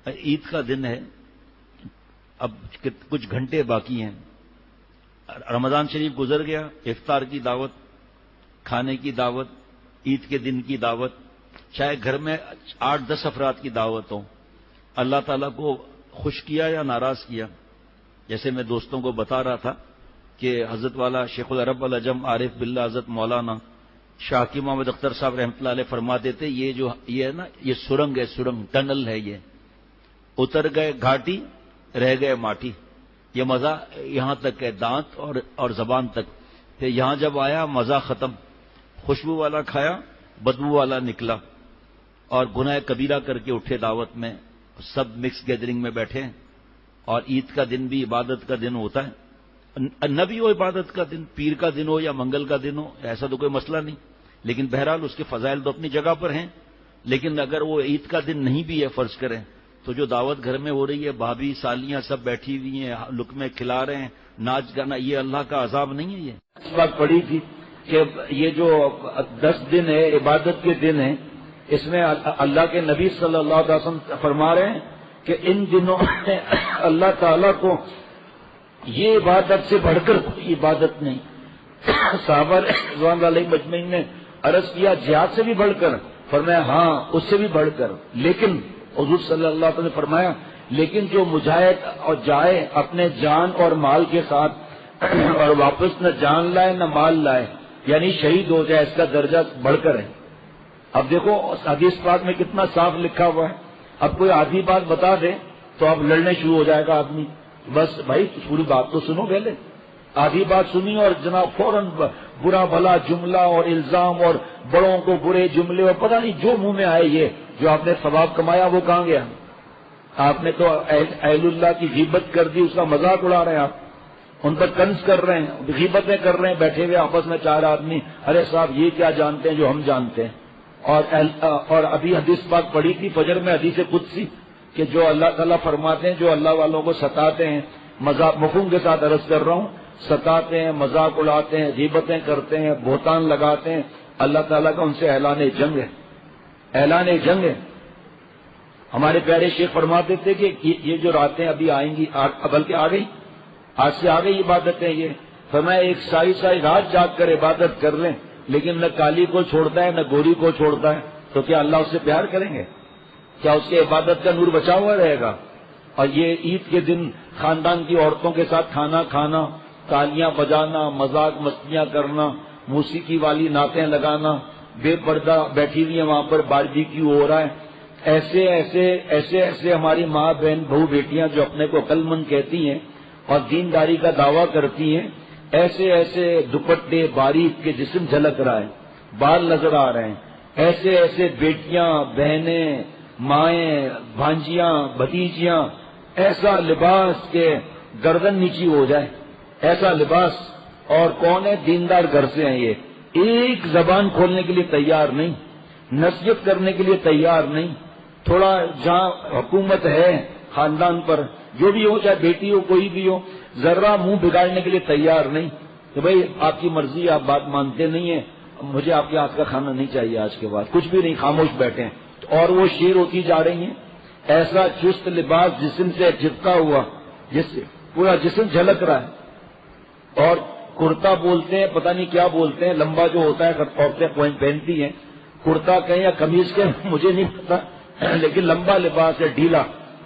عید کا دن ہے، اب کچھ گھنٹے باقی ہیں، رمضان شریف گزر گیا، افطار کی دعوت، کھانے کی دعوت، عید کے دن کی دعوت، چاہے گھر میں 8-10 افراد کی دعوت ہو، اللہ تعالیٰ کو خوش کیا یا ناراض کیا؟ جیسے میں دوستوں کو بتا رہا تھا کہ حضرت والا شیخ العرب العجم عارف باللہ حضرت مولانا شاہ کی محمد اختر صاحب رحمۃ اللہ علیہ فرماتے تھے، یہ ہے نا، یہ سرنگ ہے، سرنگ ٹنل ہے، یہ اتر گئے گھاٹی رہ گئے ماٹی، یہ مزہ یہاں تک ہے، دانت اور زبان تک، پھر یہاں جب آیا مزہ ختم، خوشبو والا کھایا بدبو والا نکلا، اور گناہ کبیرہ کر کے اٹھے دعوت میں، سب مکس گیدرنگ میں بیٹھے ہیں۔ اور عید کا دن بھی عبادت کا دن ہوتا ہے، نہ بھی ہو عبادت کا دن، پیر کا دن ہو یا منگل کا دن ہو، ایسا تو کوئی مسئلہ نہیں، لیکن بہرحال اس کے فضائل تو اپنی جگہ پر ہیں۔ لیکن اگر وہ عید کا دن نہیں بھی ہے فرض کریں، تو جو دعوت گھر میں ہو رہی ہے، بھابھی سالیاں سب بیٹھی ہوئی ہیں، لقمے کھلا رہے ہیں، ناچ گانا، یہ اللہ کا عذاب نہیں ہے؟ یہ اس بات پڑی تھی کہ یہ جو 10 دن ہے عبادت کے دن ہیں، اس میں اللہ کے نبی صلی اللہ علیہ وسلم فرما رہے ہیں کہ ان دنوں میں اللہ تعالیٰ کو یہ عبادت سے بڑھ کر کوئی عبادت نہیں۔ صحابہ رضوان اللہ علیہم مجمعین نے عرض کیا جہاد سے بھی بڑھ کر؟ فرمایا ہاں اس سے بھی بڑھ کر، لیکن حضور صلی اللہ علیہ وسلم نے فرمایا لیکن جو مجاہد اور جائے اپنے جان اور مال کے ساتھ اور واپس نہ جان لائے نہ مال لائے، یعنی شہید ہو جائے، اس کا درجہ بڑھ کر ہے۔ اب دیکھو حدیث پاک میں کتنا صاف لکھا ہوا ہے، اب کوئی آدھی بات بتا دے تو اب لڑنے شروع ہو جائے گا آدمی، بس بھائی پوری بات تو سنو پہلے، آدھی بات سنی اور جناب فوراً برا بھلا جملہ اور الزام اور بڑوں کو برے جملے اور پتہ نہیں جو منہ میں آئے، یہ جو آپ نے ثواب کمایا وہ کہاں گیا؟ آپ نے تو اہل اللہ کی غیبت کر دی، اس کا مذاق اڑا رہے ہیں، آپ ان پر طنز کر رہے ہیں، غیبتیں کر رہے ہیں، بیٹھے ہوئے آپس میں 4 آدمی، ارے صاحب یہ کیا جانتے ہیں جو ہم جانتے ہیں۔ اور ابھی حدیث پاک پڑھی تھی فجر میں، حدیث قدسی، کہ جو اللہ تعالیٰ فرماتے ہیں جو اللہ والوں کو ستاتے ہیں، مذاق مفہوم کے ساتھ عرض کر رہا ہوں، ستاتے ہیں، مذاق اڑاتے ہیں، غیبتیں کرتے ہیں، بہتان لگاتے ہیں، اللہ تعالیٰ کا ان سے اعلان جنگ ہے، اعلان جنگ ہے۔ ہمارے پیارے شیخ فرماتے تھے کہ یہ جو راتیں ابھی آئیں گی، بلکہ آ گئی، آج سے آ گئی عبادتیں، یہ فرمایا ایک ساری رات جاگ کر عبادت کر لیں، لیکن نہ کالی کو چھوڑتا ہے نہ گوری کو چھوڑتا ہے، تو کیا اللہ اس سے پیار کریں گے؟ کیا اس کے عبادت کا نور بچا ہوا رہے گا؟ اور یہ عید کے دن خاندان کی عورتوں کے ساتھ کھانا کھانا، تالیاں بجانا، مذاق مستیاں کرنا، موسیقی والی نعتیں لگانا، بے پردہ بیٹھی ہوئی ہیں وہاں پر، باربیکیو ہو رہا ہے، ایسے ایسے ایسے ایسے ہماری ماں بہن بہو بیٹیاں جو اپنے کو عقل مند کہتی ہیں اور دینداری کا دعویٰ کرتی ہیں، ایسے ایسے دوپٹے باریک کے جسم جھلک رہا ہے، بال نظر آ رہے ہیں، ایسے ایسے بیٹیاں بہنیں مائیں بھانجیاں بھتیجیاں، ایسا لباس کہ گردن نیچی ہو جائے، ایسا لباس، اور کون ہے؟ دیندار گھر سے ہیں، یہ ایک زبان کھولنے کے لیے تیار نہیں، نصیحت کرنے کے لیے تیار نہیں، تھوڑا جہاں حکومت ہے خاندان پر، جو بھی ہو چاہے بیٹی ہو کوئی بھی ہو، ذرہ منہ بگاڑنے کے لیے تیار نہیں کہ بھئی آپ کی مرضی، آپ بات مانتے نہیں ہیں، مجھے آپ کے ہاتھ کا کھانا نہیں چاہیے آج کے بعد، کچھ بھی نہیں، خاموش بیٹھے ہیں، اور وہ شیر ہوتی جا رہی ہیں، ایسا چست لباس جسم سے چپکا ہوا، جس سے پورا جسم جھلک رہا ہے، اور کرتا بولتے ہیں، پتہ نہیں کیا بولتے ہیں، لمبا جو ہوتا ہے عورتیں پہنتی ہیں، کرتا کہیں یا قمیض کہیں مجھے نہیں پتا، لیکن لمبا لباس ہے، ڈھیلا،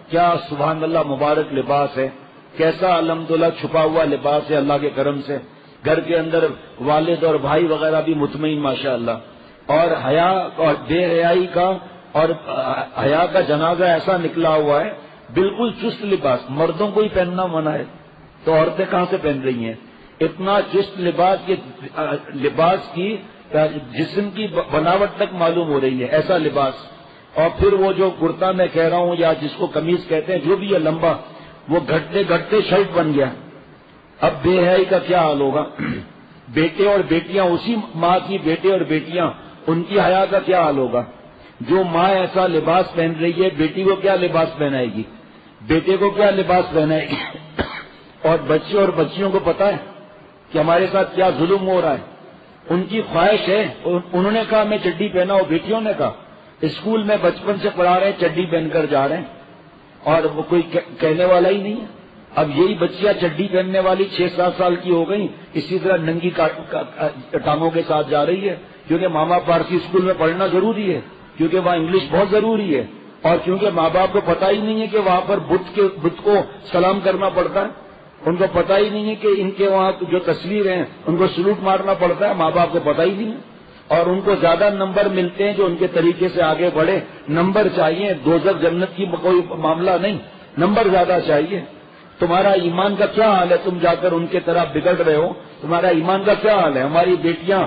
کیا سبحان اللہ مبارک لباس ہے، کیسا الحمدللہ چھپا ہوا لباس ہے اللہ کے کرم سے، گھر کے اندر والد اور بھائی وغیرہ بھی مطمئن ماشاءاللہ، اور حیا اور بے حیائی کا اور حیا کا جنازہ ایسا نکلا ہوا ہے، بالکل چست لباس، مردوں کو ہی پہننا منع ہے تو عورتیں کہاں سے پہن رہی ہیں؟ اتنا چست لباس کہ لباس کی جسم کی بناوٹ تک معلوم ہو رہی ہے، ایسا لباس، اور پھر وہ جو کرتا میں کہہ رہا ہوں یا جس کو قمیض کہتے ہیں، جو بھی ہے لمبا، وہ گھٹتے گھٹتے شرٹ بن گیا۔ اب بے حیائی کا کیا حال ہوگا؟ بیٹے اور بیٹیاں، اسی ماں کی بیٹے اور بیٹیاں، ان کی حیا کا کیا حال ہوگا؟ جو ماں ایسا لباس پہن رہی ہے، بیٹی کو کیا لباس پہنائے گی؟ بیٹے کو کیا لباس پہنائے گی؟ اور بچے اور بچیوں کو پتا ہے کہ ہمارے ساتھ کیا ظلم ہو رہا ہے؟ ان کی خواہش ہے، انہوں نے کہا میں چڈی پہنا ہو، بیٹیوں نے کہا، اسکول میں بچپن سے پڑھا رہے ہیں چڈی پہن کر جا رہے ہیں، اور وہ کوئی کہنے والا ہی نہیں ہے. اب یہی بچیاں چڈی پہننے والی 6-7 سال کی ہو گئی، اسی طرح ننگی ٹانگوں کے ساتھ جا رہی ہے، کیونکہ ماما پارسی اسکول میں پڑھنا ضروری ہے، کیونکہ وہاں انگلش بہت ضروری ہے، اور کیونکہ ماں باپ کو پتہ ہی نہیں ہے کہ وہاں پر بت کو سلام کرنا پڑتا ہے، ان کو پتہ ہی نہیں ہے کہ ان کے وہاں جو تصویر ہیں ان کو سلوٹ مارنا پڑتا ہے، ماں باپ کو پتہ ہی نہیں ہے. اور ان کو زیادہ نمبر ملتے ہیں جو ان کے طریقے سے آگے بڑھے. نمبر چاہیے، دوزخ جنت کی کوئی معاملہ نہیں، نمبر زیادہ چاہیے. تمہارا ایمان کا کیا حال ہے؟ تم جا کر ان کے طرح بگڑ رہے ہو، تمہارا ایمان کا کیا حال ہے؟ ہماری بیٹیاں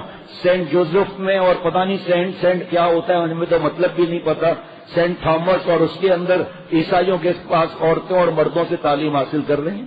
سینٹ جوزف میں، اور پتہ نہیں سینٹ کیا ہوتا ہے، ہمیں تو مطلب بھی نہیں پتا، سینٹ تھامس، اور اس کے اندر عیسائیوں کے پاس عورتوں اور مردوں سے تعلیم حاصل کر رہے ہیں.